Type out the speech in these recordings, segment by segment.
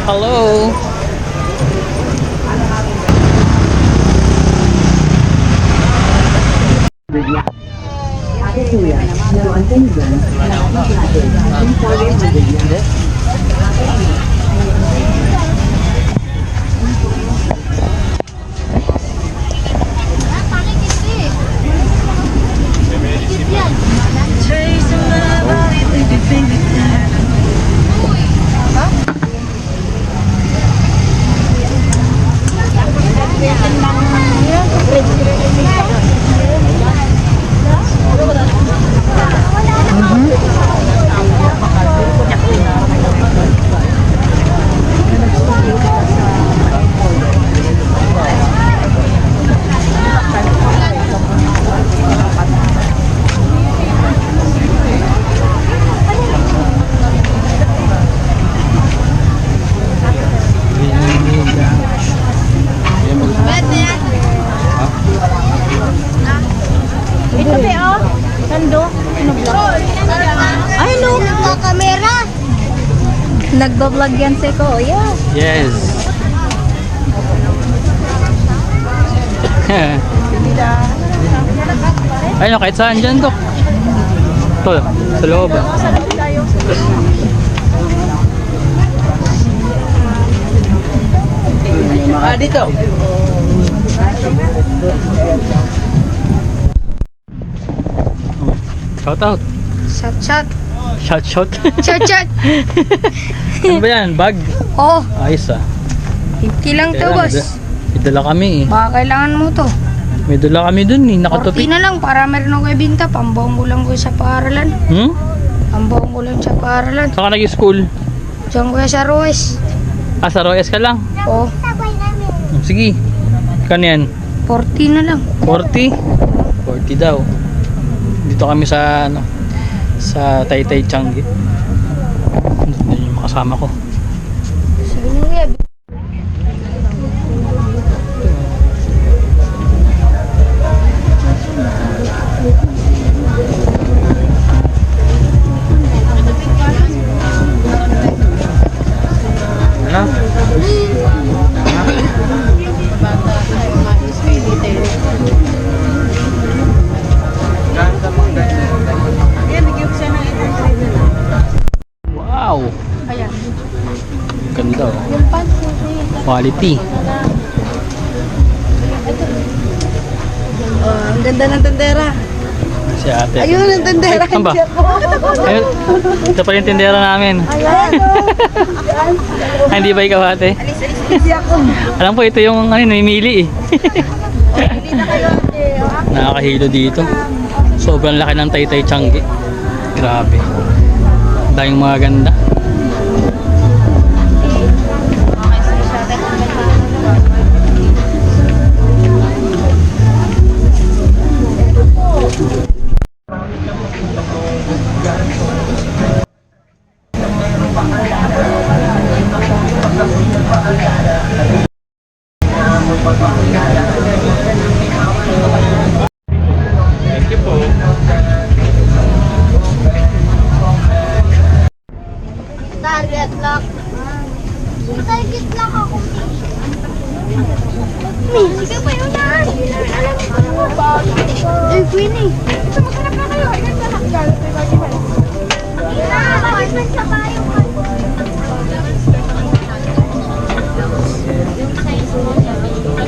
Hello. Ito be oh. Sando. Ay no, kamera. Nagba-vlog yan si Kuya. Yes. Ayun, kahit saan dyan, Dok. Ito, sa loob. Dito. Shout out. Shot. Shout. Shot. Ano ba yan? Bag? Oh, Ayos ah. 50 lang to, Kailangan, boss. may dala kami eh. Baka kailangan mo to. May dala kami dun eh. 40 Nakatupi. na lang para meron ako ibinta. Pambawang ko lang ko sa paaralan. Pambawang ko lang sa paaralan. Saan ka nag-school? Diyan ko sa Ruiz. Ah, sa Royes ka lang? Oh, Sige. Kano yan? 40 na lang. 40? 40 daw. Dito kami sa ano, sa Taytay Changi. Yun yung makasama ko. Sabi niyo kuya. Ano? Wow! Ayan. Ganda oh. Yung pansin. Quality. Ang ganda ng tendera. Si ate. Ayun ang tendera. Saan ba? Ayun, ito pa yung tindera namin. Ayan. Ay, hindi ba ikaw ate? Alis ako. Alam ko ito yung ano, namimili eh. Hindi na kayo ate. Nakakahilo dito. Sobrang laki ng Taytay Changi. Grabe. Daming mga ganda. Thank you po. Target lock. Target lock ako. Sige pa yun na. Alam mo ba? Queenie. Ito maghanap na kayo. Ilan ka nakagalit? Bakit man sa bayo ka?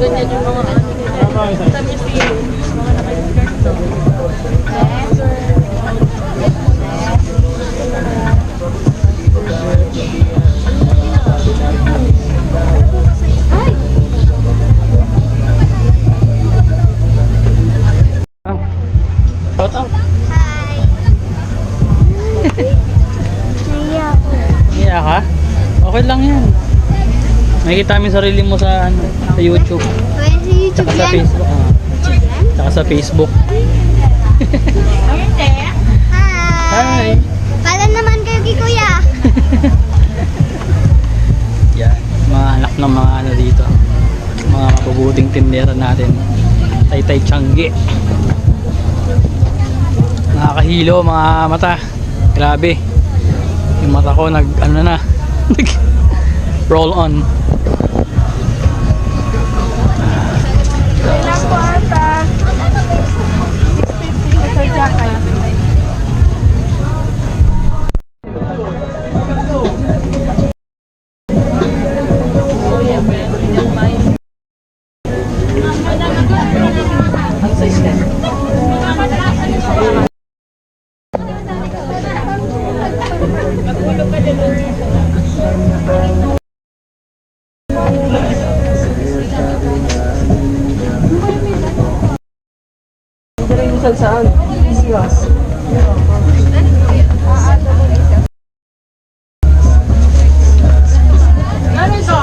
Ganyan yung mga tamis yung mga naka-skirt. Shout out. Hi. Naiya ako. Iya ka? Okay lang yan. Makikita namin sarili mo sa ano, sa YouTube. Kaya sa YouTube Tsaka sa yan? Facebook. Tsaka sa Facebook. Hi. Hi. Pala naman kayo kay Kuya. Yan. Mga anak ng mga ano dito. Mga mabubuting tindera natin. Taytay Changi. Nakakahilo mga mata. Grabe. Yung mata ko nag ano na. Roll on. Kailan po ata? 650 sa Jackay. Saan? Siyas. Ano ito?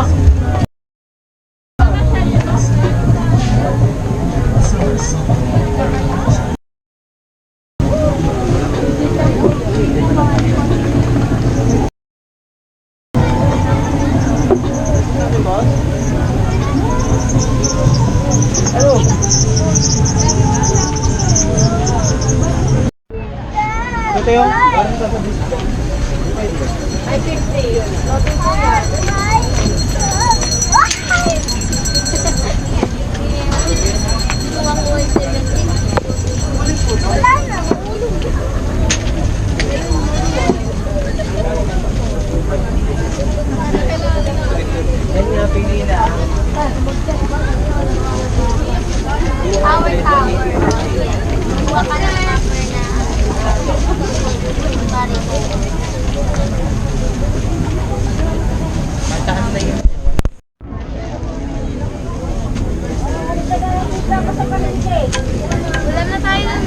Ito yung Ay, 50 yun. Loto ko yan. Wala na. yan na pili na. Tower. Kuha ka na number na. Mataas na yun. Wala na tayo ng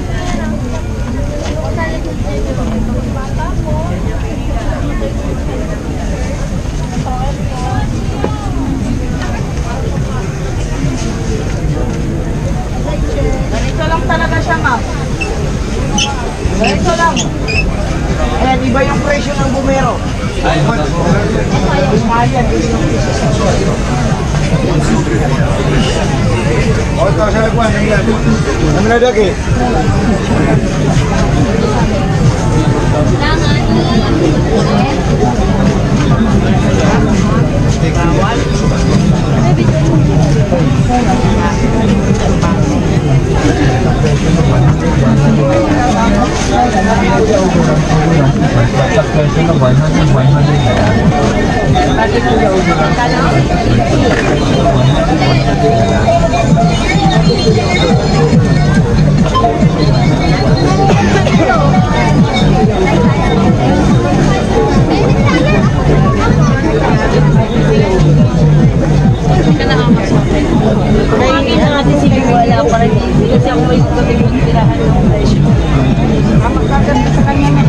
Ganito lang talaga siya, ma'am. Ganito lang. Ayan, iba yung presyo ng bumero. Mas mahal yan. Oh, ito sa lagwan, nangyari. Ang ladaki. Kainin na natin si wala pa rin. Kasi ako may tuloy tirahan ng presyo. Magkaganda sa kanya na.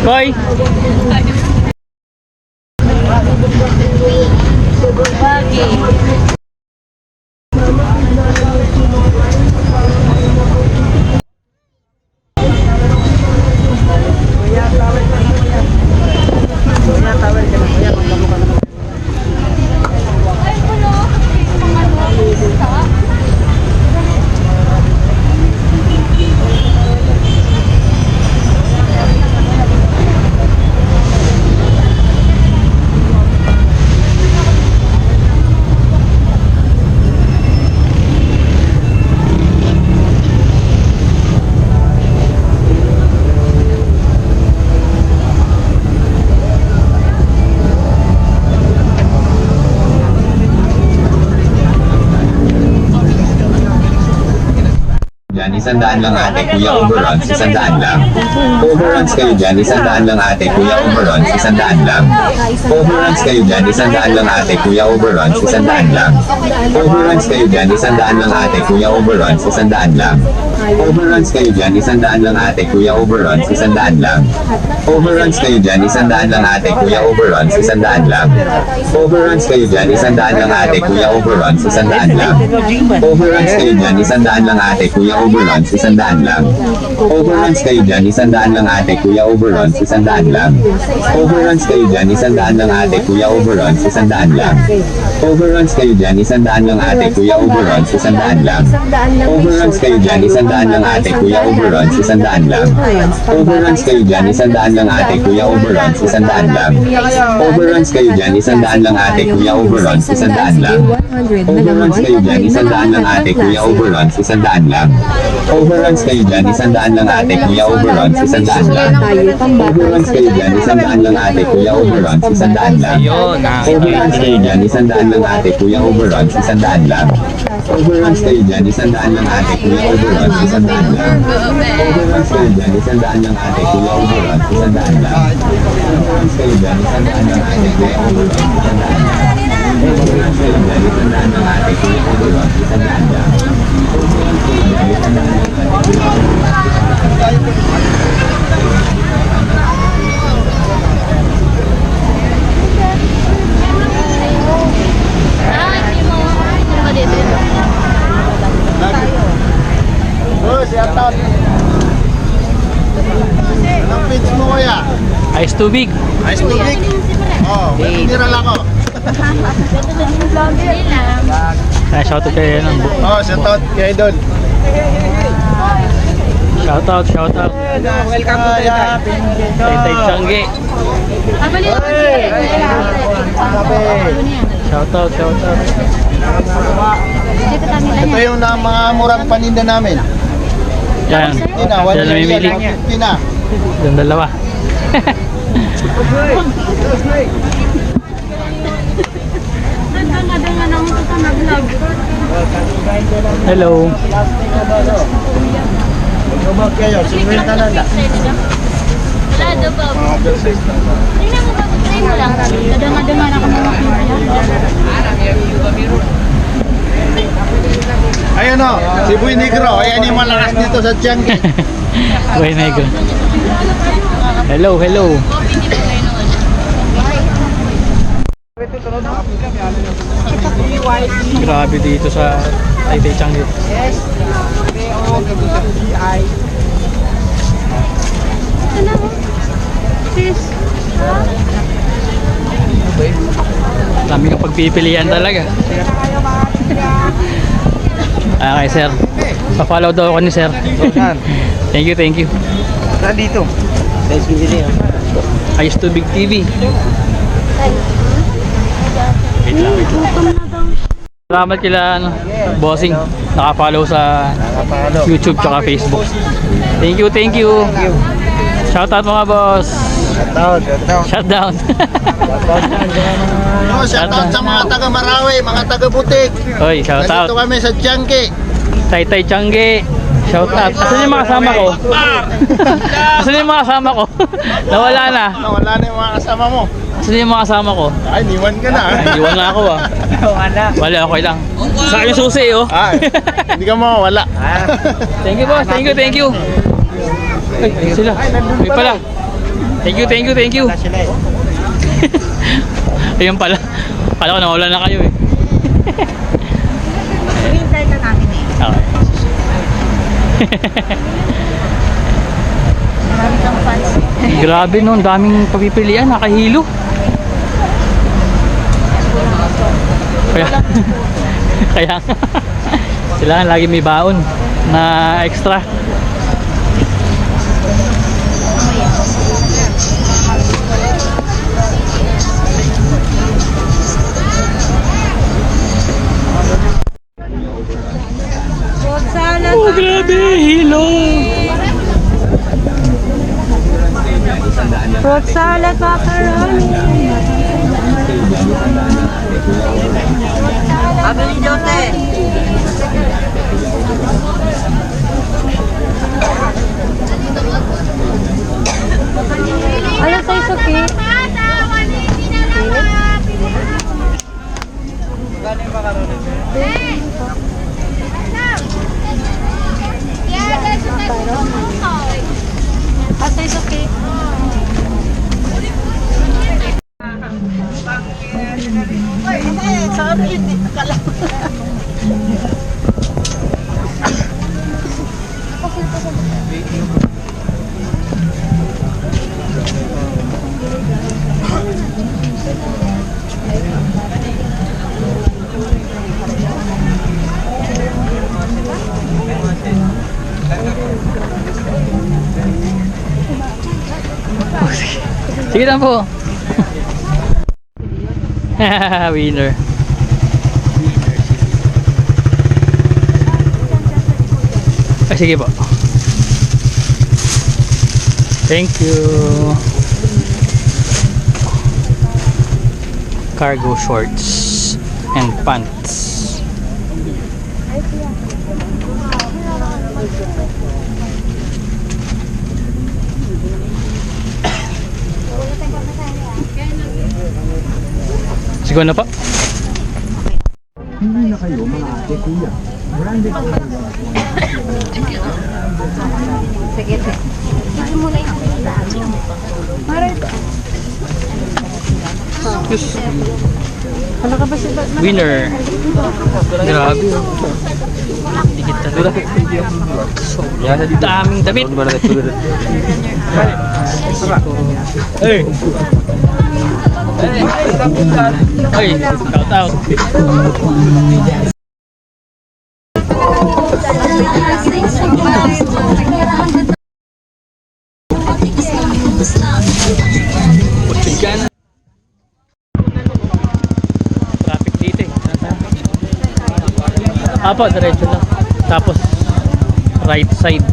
Koy! Bagay. Dyan, 100 lang ate, kuya overruns, 100 lang. Overruns kayo dyan, 100 lang ate, kuya overruns, 100 lang. Overruns kayo dyan, 100 lang ate, kuya overruns, 100 lang. Overruns kayo dyan, 100 lang ate, kuya overruns, 100 lang. Overruns kayo dyan, 100 lang ate, kuya overruns, 100 lang. Overruns kayo dyan, 100 lang ate, kuya overruns, 100 lang. Overruns kayo dyan, 100 lang ate, kuya overruns, 100 lang. Overruns kayo dyan, 100 lang ate, kuya overruns, 100 lang. Overruns kayo dyan, 100 lang ate, kuya overruns, 100 lang. Overruns kayo dyan, 100 lang ate, kuya overruns, 100 lang. Overruns kayo dyan, 100 lang ate, kuya overruns, 100 lang. Overruns kayo dyan, 100 lang ate, kuya overruns, 100 lang. Overruns kayo dyan, 100 lang ate, kuya overruns, 100 lang. Overruns kayo dyan, 100 lang ate, kuya overruns, 100 lang. Overruns kayo dyan, 100 lang ate, kuya overruns, 100 lang. Overruns kayo dyan, 100 lang ate, kuya overruns, 100 lang. Overruns kayo dyan, 100 lang ate, kuya overruns, 100 lang. Yun, Overruns kayo dyan, 100 lang ate, kuya overruns, 100 lang. Overruns kayo dyan, 100 lang ate, kuya overruns, 100 lang. Overruns kayo dyan, 100 lang ate, kuya overruns, 100 lang. Overruns kayo dyan, 100 lang ate, kuya overruns, 100 lang. Overruns kayo dyan, 100 lang ate, kuya overruns, 100 lang. Overruns kayo dyan, 100 lang ate, kuya overruns, 100 lang. Oh, siya out. Anong pitch mo kuya? Ice tubig. Ice tubig? Oh, may mineral ako. Shoutout kayo yan. Oh, shout out kay Idol. Shoutout. Welcome to Taytay. Tay Changi. Shoutout. Ito yung mga murang paninda namin. Yan. Ina, Sila namimili. Pina. Yung dalawa. Hello. Lumag kayo, 50 na lang. Wala daw ba? Tingnan mo ba? Try mo lang. Dadama-dama na kami Ayun o, si Boy Negro. Ayan yung malakas dito sa Tiangge. Boy Negro. Hello. Grabe dito sa Taytay Changi. Sis. Dami kang pagpipilian talaga. Okay, sir. Pa-follow daw ako ni sir. Thank you. Nandito. Ice Tubig TV. Wait lang. Salamat kila bossing. Naka-follow sa YouTube tsaka Facebook. Thank you. Shoutout mga boss. Shutdown. No, shout out sa mga taga Marawi, mga taga Butik. Oy, shoutout. Nandito kami sa Tiangge. Taytay Changi. Shoutout. Asan yung mga kasama ko? Asan yung mga kasama ko? Nawala na. Wala na yung mga kasama mo. Asan yung mga kasama ko? Ay, niwan ka na. Iwan na ako ah. Wala, okay lang. Sa akin yung susi oh. Ay, hindi ka mawawala. Thank you boss, thank you. Ay, ayun sila. May pala. Thank you, thank you, thank you. Sila eh. Ayun pala. Kala ko nawala na kayo eh. Hintay na namin eh. Okay. Marami kang fans. Grabe no, ang daming pagpipilian, nakahilo. Kaya, kaya kailangan lagi may baon na extra. Oh, grabe, hilo. Fruit salad, macaroni. Sabi ni Jote. Ano sa isuki? Asa isuki? Sige lang po. Winner. Ay, sige po. Thank you. Cargo shorts and pants. Siguro na pa. Hindi na kayo mga ate kuya. Branded Sige, sige. Sige mo na yung Yes. ano ka ba si Batman? Winner. Grabe. Dikit talaga. So, daming damit. Hey. Hey, shout out. Putigana. Traffic dito eh. Apo, diretso lang. Tapos right side.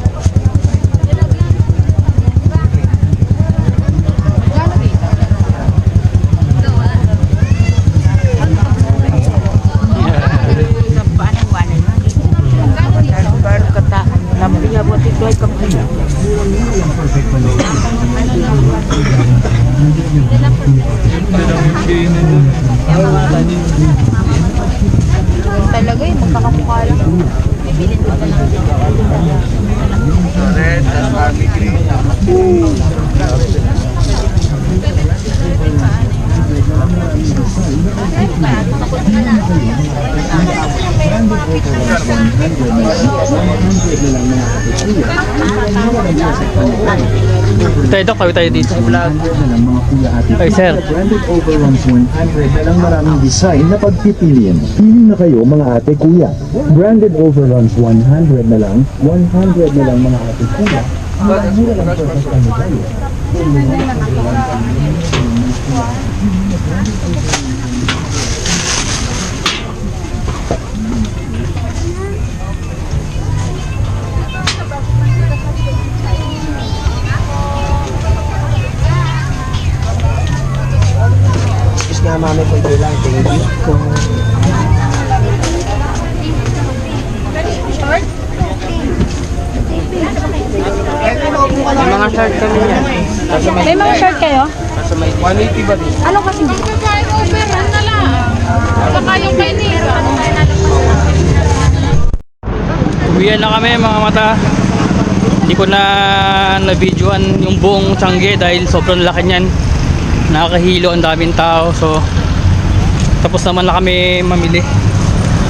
Talaga yun, magkakamukha lang. Bibilin ko pa lang. Tayo dok, tayo dito. Vlog. na lang mga kuya ate. Ay, sir. Branded overruns 100 na lang maraming design na pagpipilian. Pili na kayo mga ate kuya. Branded overruns 100 na lang. 100 na lang mga ate kuya. Mura lang po sa kanya kayo. Excuse nga mami ko ito lang. Thank you. May mga short kami yan. May mga short kayo? 180 ba din? Ano kasi? Uwian na kami mga mata. Hindi ko na videoan yung buong Changi dahil sobrang laki niyan. Nakakahilo, ang daming tao. So tapos naman na kami mamili.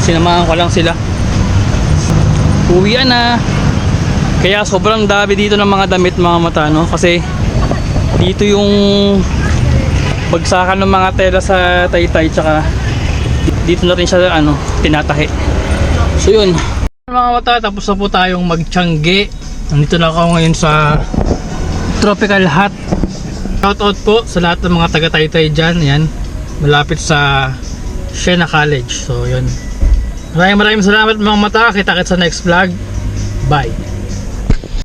Sinamahan ko lang sila. Uwian na. Kaya sobrang dami dito ng mga damit mga mata, no? Kasi dito yung bagsakan ng mga tela sa Taytay, tsaka dito na rin siya tinatahi. So yun mga mata, tapos na po tayong mag-Changi. Nandito na ako ngayon sa Tropical Hut. Shoutout po sa lahat ng mga taga Taytay dyan. Yan, malapit sa Siena College. So yun, maraming salamat mga mata. Kita-kits sa next vlog. Bye.